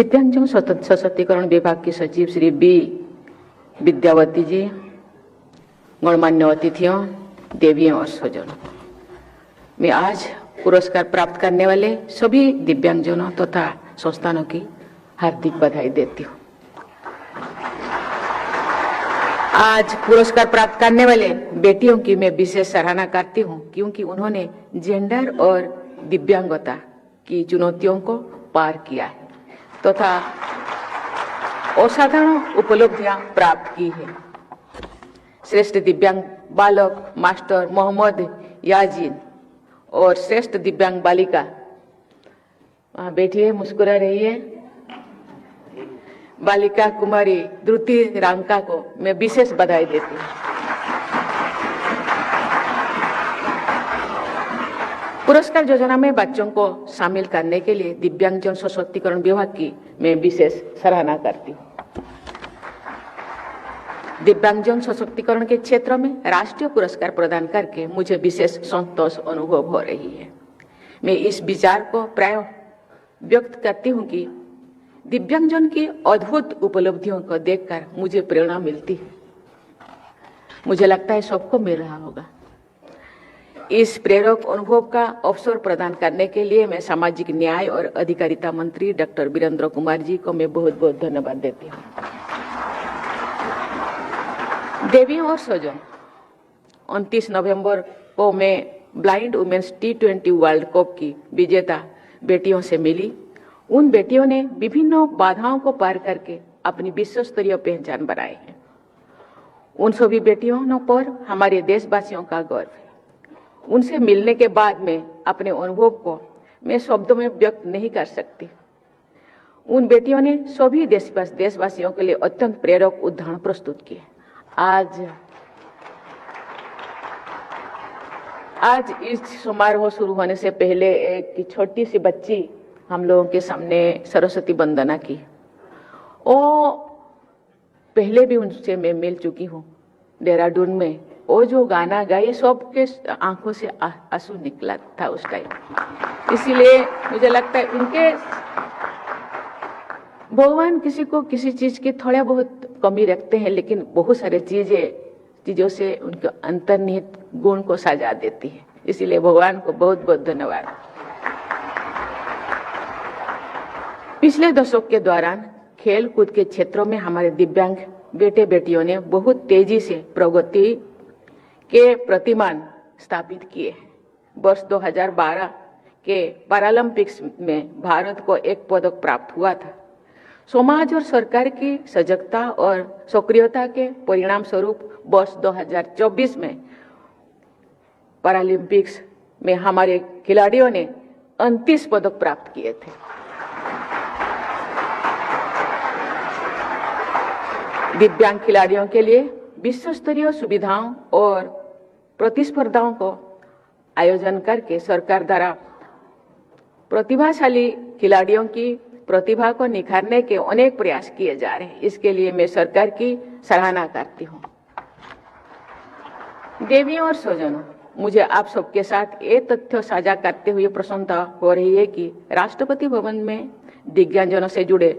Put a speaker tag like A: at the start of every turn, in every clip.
A: दिव्यांगजन सशक्तिकरण विभाग की सचिव श्री बी विद्यावती जी, गणमान्य अतिथियों, देवियों और स्वजनों, मैं आज पुरस्कार प्राप्त करने वाले सभी दिव्यांगजनों तथा संस्थानों की हार्दिक बधाई देती हूँ। आज पुरस्कार प्राप्त करने वाले बेटियों की मैं विशेष सराहना करती हूँ, क्योंकि उन्होंने जेंडर और दिव्यांगता की चुनौतियों को पार किया है तथा असाधारण उपलब्धियां प्राप्त की है। श्रेष्ठ दिव्यांग बालक मास्टर मोहम्मद याजीन और श्रेष्ठ दिव्यांग बालिका, वहां बैठिए, मुस्कुरा रही है, बालिका कुमारी द्रुति रांका को मैं विशेष बधाई देती हूँ। पुरस्कार योजना में बच्चों को शामिल करने के लिए दिव्यांगजन सशक्तिकरण विभाग की मैं विशेष सराहना करती हूँ। दिव्यांगजन सशक्तिकरण के क्षेत्र में राष्ट्रीय पुरस्कार प्रदान करके मुझे विशेष संतोष अनुभव हो रही है। मैं इस विचार को प्राय व्यक्त करती हूँ कि दिव्यांगजन की अद्भुत उपलब्धियों को देखकर मुझे प्रेरणा मिलती है। मुझे लगता है सबको मिल रहा होगा। इस प्रेरक अनुभव का अवसर प्रदान करने के लिए मैं सामाजिक न्याय और अधिकारिता मंत्री डॉक्टर वीरेंद्र कुमार जी को मैं बहुत बहुत धन्यवाद देती हूँ। देवियों और स्वजन, 29 नवंबर को मैं blind women's T20 world cup की विजेता बेटियों से मिली। उन बेटियों ने विभिन्न बाधाओं को पार करके अपनी विश्व स्तरीय पहचान बनाई है। उन सभी बेटियों पर हमारे देशवासियों का गर्व है। उनसे मिलने के बाद में अपने अनुभव को मैं शब्दों में व्यक्त नहीं कर सकती। उन बेटियों ने सभी देशवासियों के लिए अत्यंत प्रेरक उदाहरण प्रस्तुत किए। आज इस समारोह शुरू होने से पहले एक छोटी सी बच्ची हम लोगों के सामने सरस्वती वंदना की। वो पहले भी उनसे मैं मिल चुकी हूँ देहरादून में। वो जो गाना गाए सबके आंखों से आंसू निकला था उस टाइम। इसीलिए मुझे लगता है उनके भगवान किसी को किसी चीज की थोड़ा बहुत कमी रखते हैं, लेकिन बहुत सारे चीजों से उनके अंतर्निहित गुण को सजा देती है। इसीलिए भगवान को बहुत बहुत धन्यवाद। पिछले दशक के दौरान खेल कूद के क्षेत्रों में हमारे दिव्यांग बेटे बेटियों ने बहुत तेजी से प्रगति के प्रतिमान स्थापित किए। वर्ष 2012 के पैरालंपिक्स में भारत को एक पदक प्राप्त हुआ था। समाज और सरकार की सजगता और सक्रियता के परिणाम स्वरूप वर्ष 2024 में पैरालंपिक्स में हमारे खिलाड़ियों ने 29 पदक प्राप्त किए थे। दिव्यांग खिलाड़ियों के लिए विश्व स्तरीय सुविधाओं और प्रतिस्पर्धाओं को आयोजन करके सरकार द्वारा प्रतिभाशाली खिलाड़ियों की प्रतिभा को निखारने के अनेक प्रयास किए जा रहे हैं। इसके लिए मैं सरकार की सराहना करती हूँ। देवियों और स्वजनों, मुझे आप सबके साथ ये तथ्य साझा करते हुए प्रसन्नता हो रही है कि राष्ट्रपति भवन में दिव्यांगजनों से जुड़े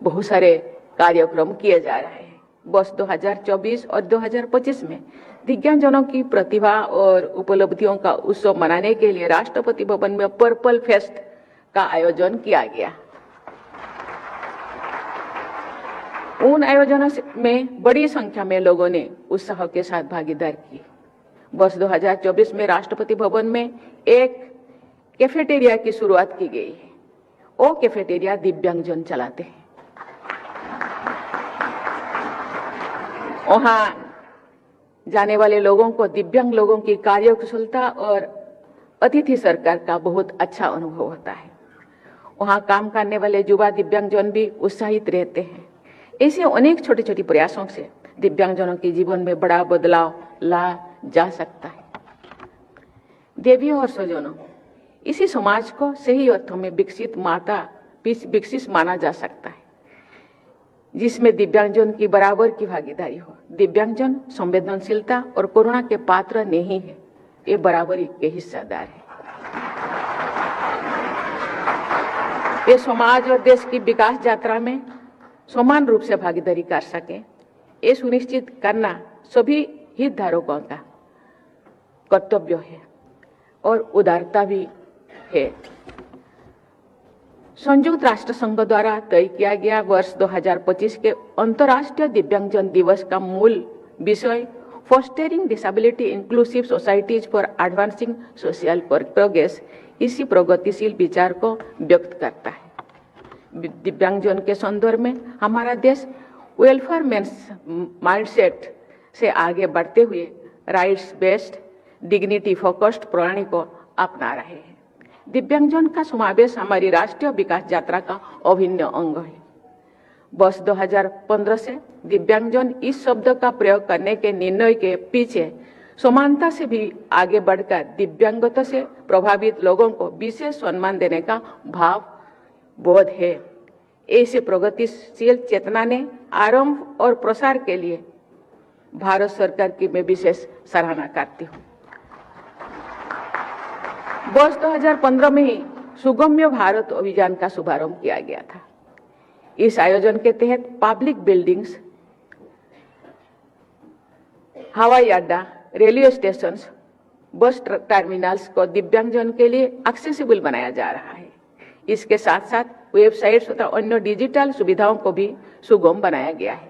A: बहुत सारे कार्यक्रम किए जा रहे हैं। वर्ष 2024 और 2025 में दिव्यांगजनों की प्रतिभा और उपलब्धियों का उत्सव मनाने के लिए राष्ट्रपति भवन में पर्पल फेस्ट का आयोजन किया गया। उन आयोजनों में बड़ी संख्या में लोगों ने उत्साह के साथ भागीदारी की। वर्ष 2024 में राष्ट्रपति भवन में एक कैफेटेरिया की शुरुआत की गई है। वो कैफेटेरिया दिव्यांगजन चलाते हैं। वहां जाने वाले लोगों को दिव्यांग लोगों की कार्यकुशलता और अतिथि सरकार का बहुत अच्छा अनुभव होता है। वहां काम करने वाले युवा दिव्यांगजन भी उत्साहित रहते हैं। ऐसे अनेक छोटे छोटे प्रयासों से दिव्यांगजनों के जीवन में बड़ा बदलाव ला जा सकता है। देवियों और स्वजनों, इसी समाज को सही अर्थों में विकसित माना जा सकता है, जिसमें दिव्यांगजन की बराबर की भागीदारी हो। दिव्यांगजन संवेदनशीलता और करुणा के पात्र नहीं है, ये बराबरी के हिस्सेदार है। वे समाज और देश की विकास यात्रा में समान रूप से भागीदारी कर सके, ये सुनिश्चित करना सभी हितधारकों का कर्तव्य है और उदारता भी है। संयुक्त राष्ट्र संघ द्वारा तय किया गया वर्ष 2025 के अंतर्राष्ट्रीय दिव्यांगजन दिवस का मूल विषय fostering disability inclusive societies for advancing social progress इसी प्रगतिशील विचार को व्यक्त करता है। दिव्यांगजन के संदर्भ में हमारा देश वेलफेयर माइंडसेट से आगे बढ़ते हुए राइट्स बेस्ड डिग्निटी फोकस्ड प्रणाली को अपना रहे हैं। दिव्यांगजन का समावेश हमारी राष्ट्रीय विकास यात्रा का अभिन्न अंग है। वर्ष 2015 से दिव्यांगजन इस शब्द का प्रयोग करने के निर्णय के पीछे समानता से भी आगे बढ़कर दिव्यांगता से प्रभावित लोगों को विशेष सम्मान देने का भाव बोध है। ऐसे प्रगतिशील चेतना ने आरंभ और प्रसार के लिए भारत सरकार की मैं विशेष सराहना करती हूँ। वर्ष 2015 में ही सुगम्य भारत अभियान का शुभारंभ किया गया था। इस आयोजन के तहत पब्लिक बिल्डिंग्स, हवाई अड्डा, रेलवे स्टेशन, बस टर्मिनल्स को दिव्यांगजन के लिए एक्सेसिबल बनाया जा रहा है। इसके साथ साथ वेबसाइट्स तथा अन्य डिजिटल सुविधाओं को भी सुगम बनाया गया है।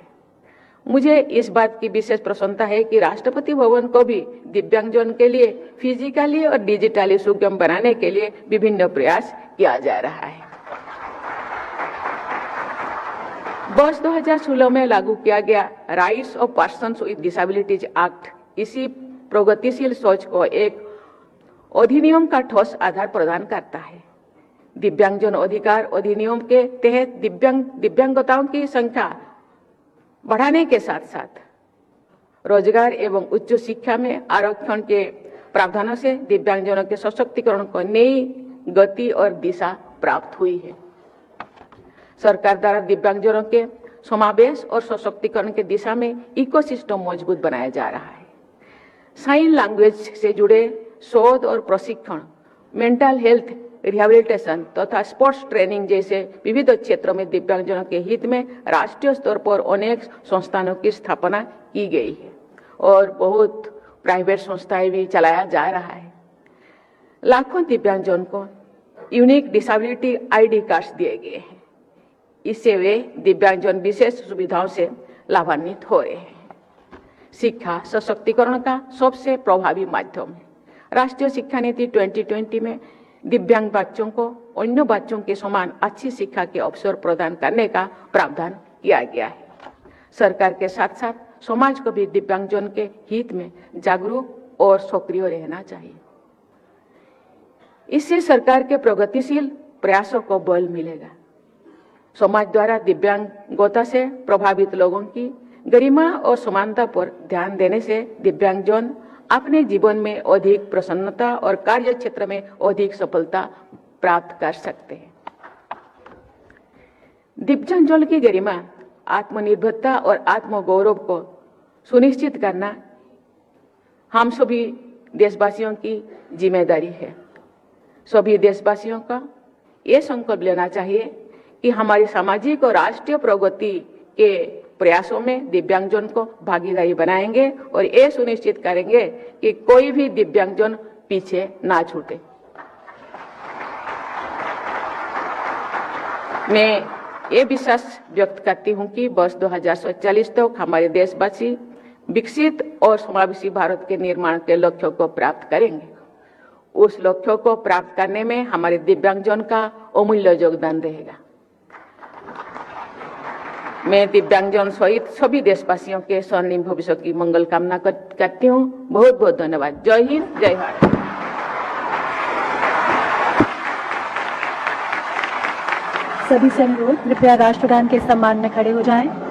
A: मुझे इस बात की विशेष प्रसन्नता है कि राष्ट्रपति भवन को भी दिव्यांगजन के लिए फिजिकली और डिजिटली सुगम बनाने के लिए विभिन्न प्रयास किया जा रहा है। वर्ष 2016 में लागू किया गया rights of persons with disabilities act इसी प्रगतिशील सोच को एक अधिनियम का ठोस आधार प्रदान करता है। दिव्यांगजन अधिकार अधिनियम के तहत दिव्यांगताओं की संख्या बढ़ाने के साथ साथ रोजगार एवं उच्च शिक्षा में आरक्षण के प्रावधानों से दिव्यांगजनों के सशक्तिकरण को नई गति और दिशा प्राप्त हुई है। सरकार द्वारा दिव्यांगजनों के समावेश और सशक्तिकरण की दिशा में इकोसिस्टम मजबूत बनाया जा रहा है। साइन लैंग्वेज से जुड़े शोध और प्रशिक्षण, मेंटल हेल्थ रिहेबिलिटेशन तथा स्पोर्ट्स ट्रेनिंग जैसे विविध क्षेत्रों में दिव्यांगजनों के हित में राष्ट्रीय स्तर पर अनेक संस्थानों की स्थापना की गई है और बहुत प्राइवेट संस्थाएं भी चलाया जा रहा है। लाखों दिव्यांगजन को यूनिक डिसेबिलिटी आईडी कार्ड दिए गए हैं। इससे वे दिव्यांगजन विशेष सुविधाओं से लाभान्वित हो रहे हैं। शिक्षा सशक्तिकरण का सबसे प्रभावी माध्यम है। राष्ट्रीय शिक्षा नीति 2020 में दिव्यांग बच्चों को अन्य बच्चों के समान अच्छी शिक्षा के अवसर प्रदान करने का प्रावधान किया गया है। सरकार के साथ साथ समाज को भी दिव्यांगजन के हित में जागरूक और सक्रिय रहना चाहिए। इससे सरकार के प्रगतिशील प्रयासों को बल मिलेगा। समाज द्वारा दिव्यांगता से प्रभावित लोगों की गरिमा और समानता पर ध्यान देने से दिव्यांगजन अपने जीवन में अधिक प्रसन्नता और कार्य क्षेत्र में अधिक सफलता प्राप्त कर सकते हैं। दिव्यांगजन की गरिमा, आत्मनिर्भरता और आत्मगौरव को सुनिश्चित करना हम सभी देशवासियों की जिम्मेदारी है। सभी देशवासियों का ये संकल्प लेना चाहिए कि हमारी सामाजिक और राष्ट्रीय प्रगति के प्रयासों में दिव्यांगजन को भागीदारी बनाएंगे और ये सुनिश्चित करेंगे कि कोई भी दिव्यांगजन पीछे ना छूटे। मैं ये विश्वास व्यक्त करती हूँ कि वर्ष 2047 तक हमारे देशवासी विकसित और समावेशी भारत के निर्माण के लक्ष्यों को प्राप्त करेंगे। उस लक्ष्यों को प्राप्त करने में हमारे दिव्यांगजन का अमूल्य योगदान रहेगा। मैं दिव्यांगजन सहित सभी देशवासियों के स्वर्णिम भविष्य की मंगल कामना करती हूँ। बहुत बहुत धन्यवाद। जय हिंद, जय भारत।
B: सभी से अनुरोध, कृपया राष्ट्रगान के सम्मान में खड़े हो जाएं।